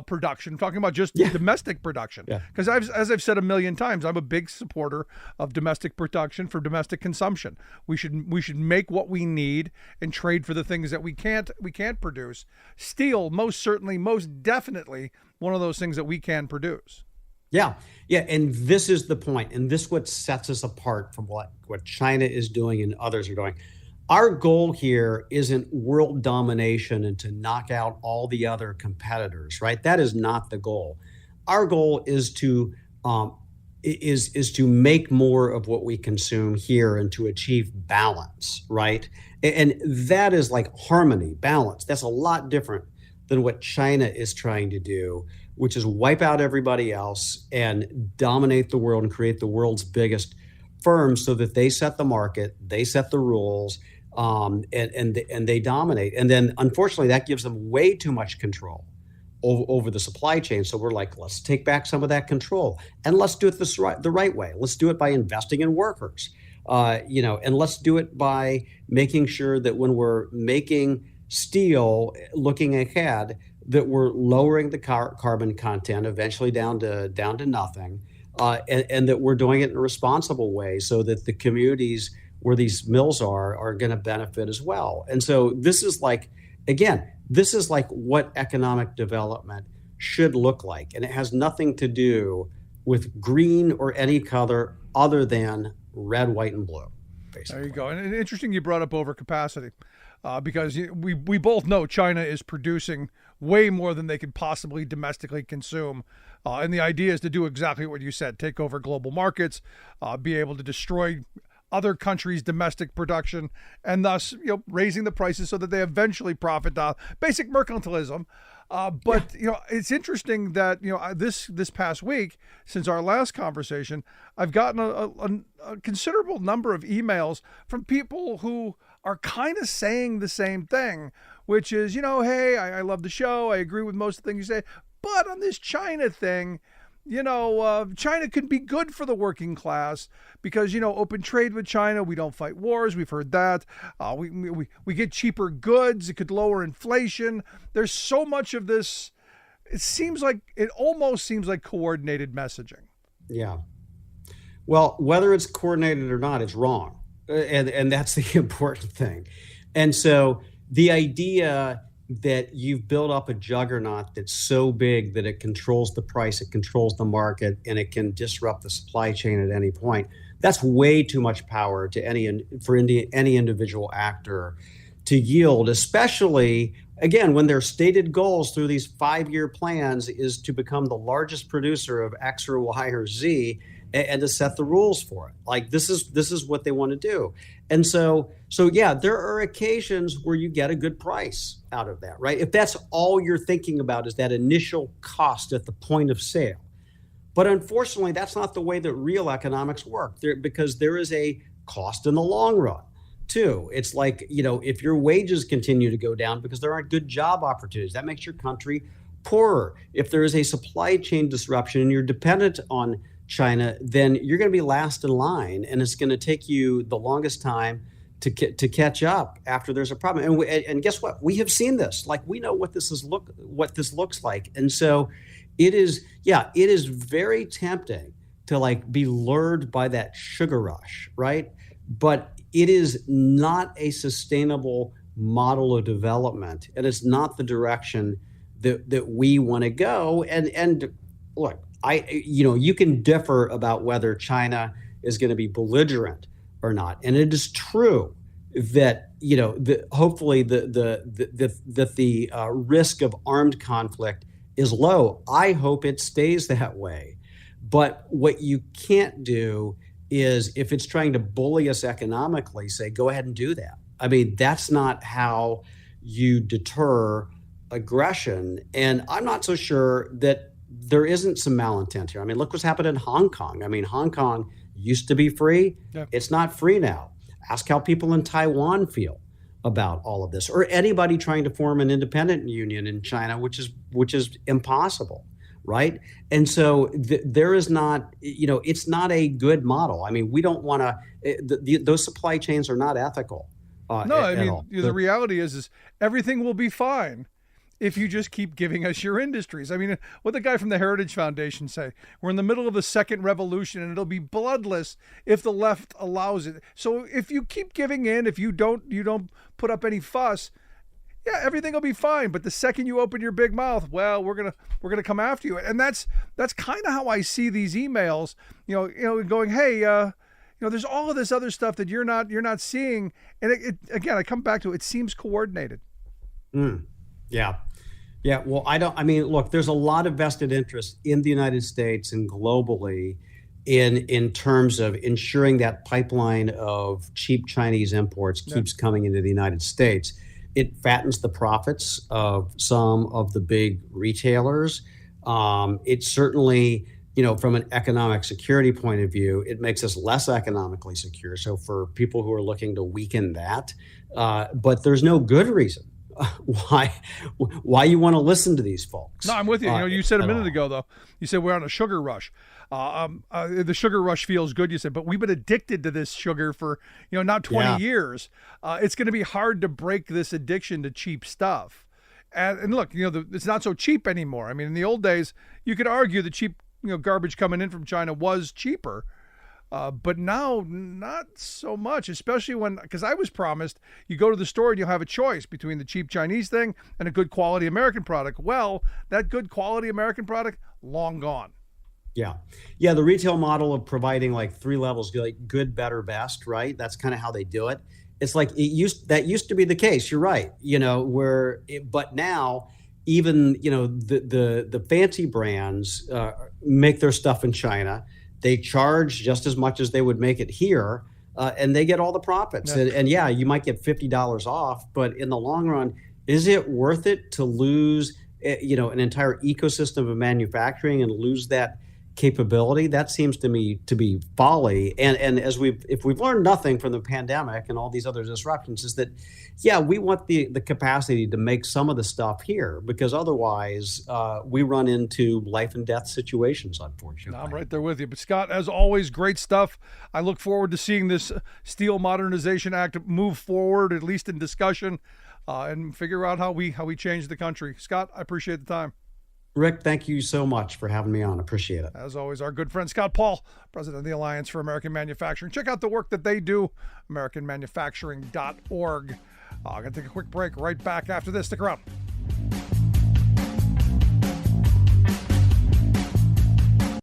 Speaker 2: production, I'm talking about just domestic production. Because as I've said a million times, I'm a big supporter of domestic production for domestic consumption. We should make what we need and trade for the things that we can't produce. Steel, most definitely one of those things that we can produce.
Speaker 6: Yeah. And this is the point. And this is what sets us apart from what China is doing and others are doing. Our goal here isn't world domination and to knock out all the other competitors, right? That is not the goal. Our goal is to make more of what we consume here and to achieve balance, right? And that is like harmony, balance. That's a lot different than what China is trying to do, which is wipe out everybody else and dominate the world and create the world's biggest firms so that they set the market, they set the rules, and they dominate. And then unfortunately that gives them way too much control over the supply chain. So we're like, let's take back some of that control and let's do it the right way. Let's do it by investing in workers, and let's do it by making sure that when we're making steel, looking ahead, that we're lowering the carbon content eventually down to nothing, and that we're doing it in a responsible way so that the communities where these mills are going to benefit as well. And so this is like what economic development should look like. And it has nothing to do with green or any color other than red, white, and blue, basically.
Speaker 2: There you go. And interesting you brought up overcapacity, because we both know China is producing way more than they could possibly domestically consume. And the idea is to do exactly what you said, take over global markets, be able to destroy other countries' domestic production, and thus raising the prices so that they eventually profit down. Basic mercantilism. But it's interesting that this past week, since our last conversation, I've gotten a considerable number of emails from people who are kind of saying the same thing, which is, hey, I love the show, I agree with most of the things you say, but on this China thing, China can be good for the working class because, open trade with China, we don't fight wars. We've heard that. We get cheaper goods. It could lower inflation. There's so much of this. It almost seems like coordinated messaging.
Speaker 6: Yeah. Well, whether it's coordinated or not, it's wrong. And that's the important thing. And so the idea that you've built up a juggernaut that's so big that it controls the price, it controls the market, and it can disrupt the supply chain at any point. That's way too much power to any individual actor to yield, especially, again, when their stated goals through these 5-year plans is to become the largest producer of X or Y or Z and to set the rules for it. Like this is what they want to do. And so yeah, there are occasions where you get a good price out of that, right? If that's all you're thinking about is that initial cost at the point of sale. But unfortunately, that's not the way that real economics work because there is a cost in the long run too. It's like, if your wages continue to go down because there aren't good job opportunities, that makes your country poorer. If there is a supply chain disruption and you're dependent on China, then you're going to be last in line, and it's going to take you the longest time to catch up after there's a problem. And guess what? We have seen this. Like we know what this looks like, and so it is very tempting to be lured by that sugar rush, right? But it is not a sustainable model of development, and it's not the direction that we want to go. And look. You can differ about whether China is going to be belligerent or not, and it is true that hopefully the risk of armed conflict is low. I hope it stays that way. But what you can't do is, if it's trying to bully us economically, say go ahead and do that. I mean, that's not how you deter aggression, and I'm not so sure that there isn't some malintent here. I mean, look what's happened in Hong Kong. I mean, Hong Kong used to be free. Yeah. It's not free now. Ask how people in Taiwan feel. about all of this, or anybody trying to form an independent union in China, which is impossible, right? And so there is not, it's not a good model. I mean, we don't want to. Those supply chains are not ethical.
Speaker 2: The reality is everything will be fine if you just keep giving us your industries. I mean, what the guy from the Heritage Foundation say? We're in the middle of the second revolution, and it'll be bloodless if the left allows it. So if you keep giving in, if you don't put up any fuss, yeah, everything will be fine. But the second you open your big mouth, well, we're gonna come after you. And that's kind of how I see these emails. Going, hey, there's all of this other stuff that you're not seeing. And it again, I come back to it seems coordinated.
Speaker 6: Yeah. Yeah. Well, look, there's a lot of vested interest in the United States and globally in terms of ensuring that pipeline of cheap Chinese imports keeps coming into the United States. It fattens the profits of some of the big retailers. It certainly, from an economic security point of view, it makes us less economically secure. So for people who are looking to weaken that, but there's no good reason why you want to listen to these folks.
Speaker 2: No, I'm with you. You said a minute ago, though, you said we're on a sugar rush. The sugar rush feels good, you said, but we've been addicted to this sugar for, now 20 years. It's going to be hard to break this addiction to cheap stuff. And look, it's not so cheap anymore. I mean, in the old days, you could argue the cheap, garbage coming in from China was cheaper. But now, not so much, especially because I was promised you go to the store and you'll have a choice between the cheap Chinese thing and a good quality American product. Well, that good quality American product, long gone.
Speaker 6: Yeah. Yeah. The retail model of providing like 3 levels, like good, better, best, right? That's kind of how they do it. It's like that used to be the case. You're right. But now even, the fancy brands make their stuff in China. They charge just as much as they would make it here, and they get all the profits. Yeah. And you might get $50 off, but in the long run, is it worth it to lose, an entire ecosystem of manufacturing and lose that capability? That seems to me to be folly. And if we've learned nothing from the pandemic and all these other disruptions, is that, we want the capacity to make some of the stuff here, because otherwise we run into life and death situations, unfortunately.
Speaker 2: I'm right there with you. But Scott, as always, great stuff. I look forward to seeing this Steel Modernization Act move forward, at least in discussion, and figure out how we change the country. Scott, I appreciate the time.
Speaker 6: Rick, thank you so much for having me on. Appreciate it.
Speaker 2: As always, our good friend Scott Paul, president of the Alliance for American Manufacturing. Check out the work that they do, AmericanManufacturing.org. I'm going to take a quick break. Right back after this. Stick around.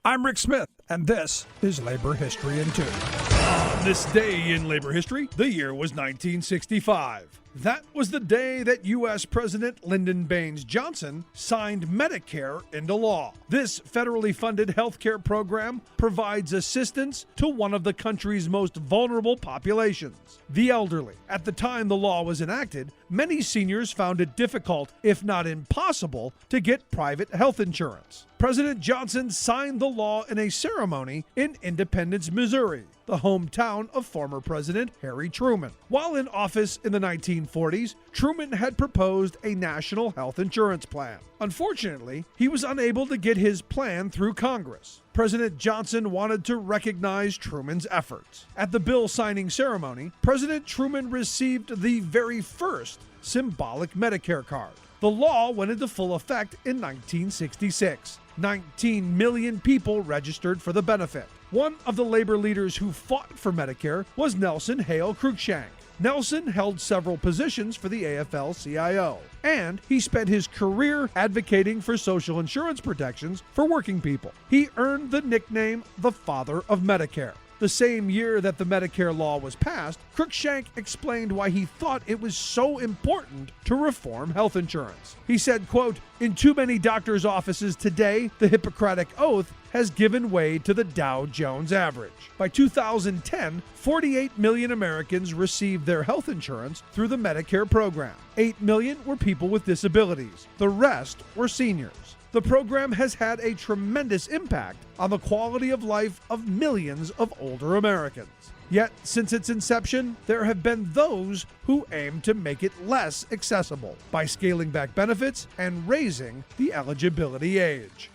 Speaker 2: I'm Rick Smith, and this is Labor History in 2. On this day in labor history, the year was 1965. That was the day that U.S. President Lyndon Baines Johnson signed Medicare into law. This federally funded health care program provides assistance to one of the country's most vulnerable populations, the elderly. At the time the law was enacted, many seniors found it difficult, if not impossible, to get private health insurance. President Johnson signed the law in a ceremony in Independence, Missouri, the hometown of former President Harry Truman. While in office in the 1940s, Truman had proposed a national health insurance plan. Unfortunately, he was unable to get his plan through Congress. President Johnson wanted to recognize Truman's efforts. At the bill signing ceremony, President Truman received the very first symbolic Medicare card. The law went into full effect in 1966. 19 million people registered for the benefit. One of the labor leaders who fought for Medicare was Nelson Hale Cruikshank. Nelson held several positions for the AFL-CIO, and he spent his career advocating for social insurance protections for working people. He earned the nickname the Father of Medicare. The same year that the Medicare law was passed, Cruikshank explained why he thought it was so important to reform health insurance. He said, quote, "In too many doctors' offices today, the Hippocratic Oath has given way to the Dow Jones average." By 2010, 48 million Americans received their health insurance through the Medicare program. 8 million were people with disabilities. The rest were seniors. The program has had a tremendous impact on the quality of life of millions of older Americans. Yet, since its inception, there have been those who aim to make it less accessible by scaling back benefits and raising the eligibility age.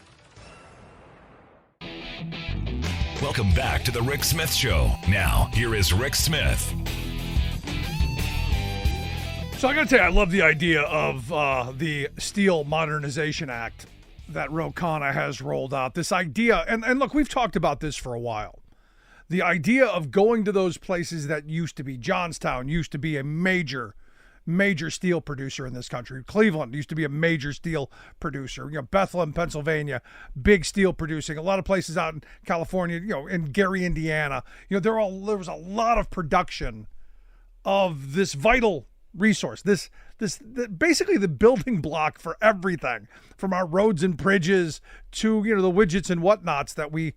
Speaker 1: Welcome back to the Rick Smith Show. Now, here is Rick Smith.
Speaker 2: So I got to tell you, I love the idea of the Steel Modernization Act that Ro Khanna has rolled out. This idea, and look, we've talked about this for a while. The idea of going to those places that used to be, Johnstown used to be a major steel producer in this country. Cleveland used to be a major steel producer. Bethlehem, Pennsylvania, big steel producing. A lot of places out in California, in Gary, Indiana. There was a lot of production of this vital resource. This basically the building block for everything, from our roads and bridges to the widgets and whatnots that we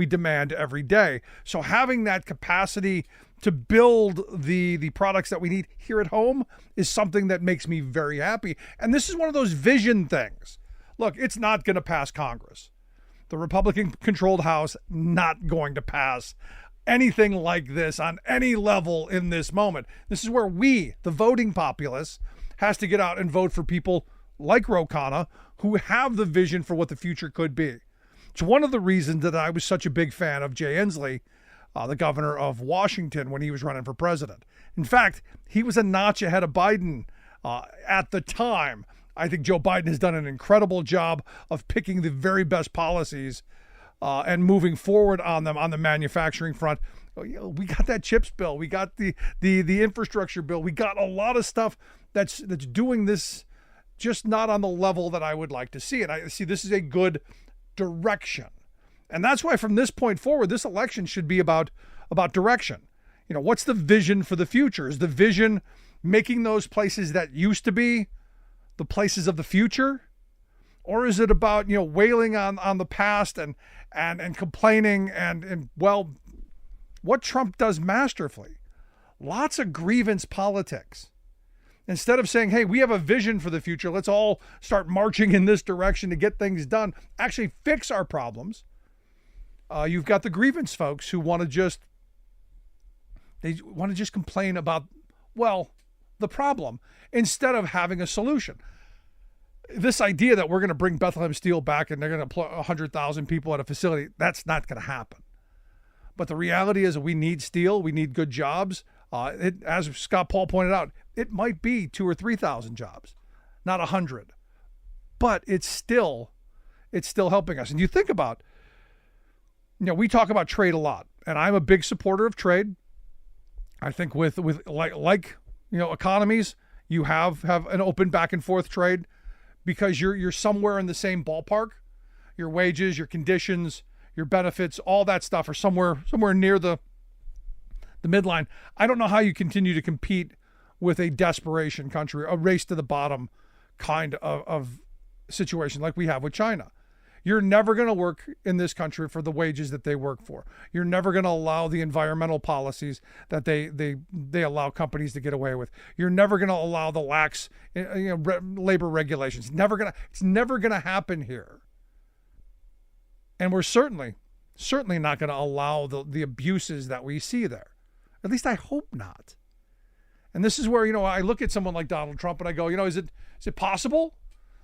Speaker 2: demand every day. So having that capacity to build the products that we need here at home is something that makes me very happy. And this is one of those vision things. Look, it's not going to pass Congress. The Republican-controlled House not going to pass anything like this on any level in this moment. This is where we, the voting populace, has to get out and vote for people like Ro Khanna who have the vision for what the future could be. It's one of the reasons that I was such a big fan of Jay Inslee, the governor of Washington, when he was running for president. In fact, he was a notch ahead of Biden at the time. I think Joe Biden has done an incredible job of picking the very best policies and moving forward on them on the manufacturing front. We got that CHIPS bill. We got the infrastructure bill. We got a lot of stuff that's doing this, just not on the level that I would like to see it. I see this is a good direction. And that's why from this point forward, this election should be about direction. What's the vision for the future? Is the vision making those places that used to be the places of the future? Or is it about, wailing on the past and complaining and what Trump does masterfully? Lots of grievance politics. Instead of saying, hey, we have a vision for the future, let's all start marching in this direction to get things done, actually fix our problems. You've got the grievance folks who want to just complain about, the problem, instead of having a solution. This idea that we're going to bring Bethlehem Steel back and they're going to employ 100,000 people at a facility, that's not going to happen. But the reality is we need steel. We need good jobs. As Scott Paul pointed out, it might be 2,000 or 3,000 jobs, not 100. But it's still helping us. And you think about, we talk about trade a lot, and I'm a big supporter of trade. I think with economies, you have an open back and forth trade because you're somewhere in the same ballpark. Your wages, your conditions, your benefits, all that stuff are somewhere near the midline. I don't know how you continue to compete with a desperation country, a race to the bottom kind of situation like we have with China. You're never going to work in this country for the wages that they work for. You're never going to allow the environmental policies that they allow companies to get away with. You're never going to allow the lax labor regulations. It's never going to happen here. And we're certainly not going to allow the abuses that we see there. At least I hope not. And this is where, I look at someone like Donald Trump and I go, is it possible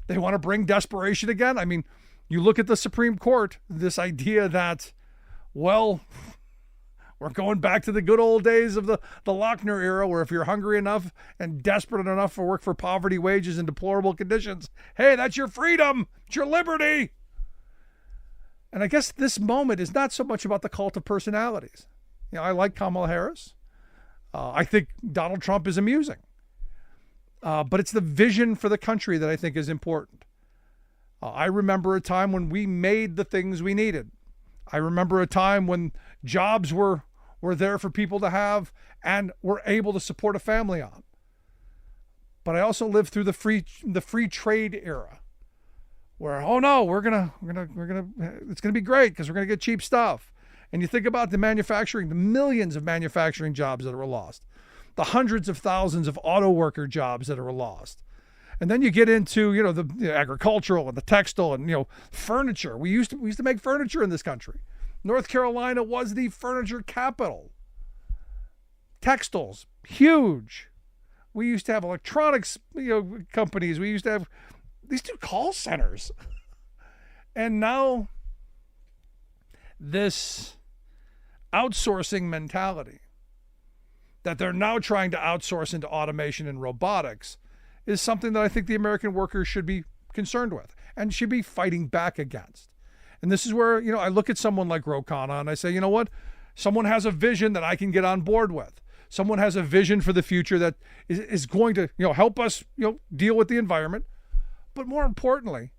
Speaker 2: they want to bring desperation again? I mean, you look at the Supreme Court, this idea that, we're going back to the good old days of the Lochner era, where if you're hungry enough and desperate enough for work for poverty wages and deplorable conditions, hey, that's your freedom, it's your liberty. And I guess this moment is not so much about the cult of personalities. I like Kamala Harris. I think Donald Trump is amusing. But it's the vision for the country that I think is important. I remember a time when we made the things we needed. I remember a time when jobs were there for people to have and were able to support a family on. But I also lived through the free trade era, where it's gonna be great because we're gonna get cheap stuff. And you think about the millions of manufacturing jobs that were lost, the hundreds of thousands of auto worker jobs that were lost. And then you get into, the agricultural and the textile and, furniture. We used to make furniture in this country. North Carolina was the furniture capital. Textiles, huge. We used to have electronics, companies. We used to have these two call centers. And now this outsourcing mentality that they're now trying to outsource into automation and robotics is something that I think the American workers should be concerned with and should be fighting back against. And this is where, I look at someone like Roku and I say, you know what? Someone has a vision that I can get on board with. Someone has a vision for the future that is going to, help us, deal with the environment. But more importantly,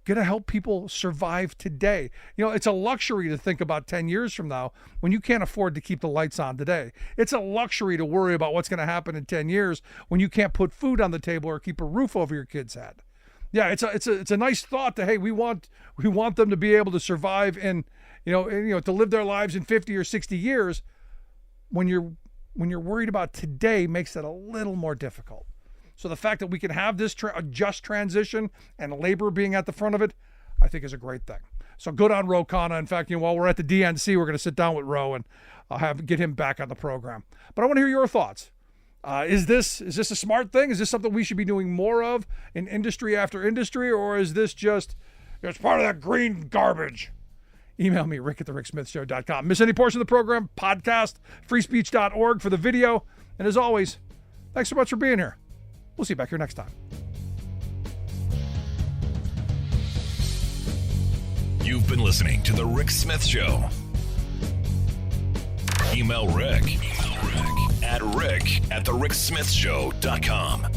Speaker 2: going to help people survive today. It's a luxury to think about 10 years from now when you can't afford to keep the lights on today. It's a luxury to worry about what's going to happen in 10 years when you can't put food on the table or keep a roof over your kid's head. Yeah, it's a nice thought that, hey, we want them to be able to survive and to live their lives in 50 or 60 years. When you're worried about today makes it a little more difficult. So the fact that we can have this just transition and labor being at the front of it, I think is a great thing. So good on Ro Khanna. In fact, while we're at the DNC, we're going to sit down with Ro and get him back on the program. But I want to hear your thoughts. Is this a smart thing? Is this something we should be doing more of in industry after industry, or is this just it's part of that green garbage? Email me, rick@thericksmithshow.com. Miss any portion of the program? Podcast, freespeech.org for the video. And as always, thanks so much for being here. We'll see you back here next time.
Speaker 1: You've been listening to The Rick Smith Show. Email Rick at rick@thericksmithshow.com.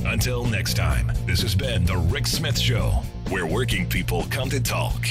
Speaker 1: Until next time, this has been The Rick Smith Show, where working people come to talk.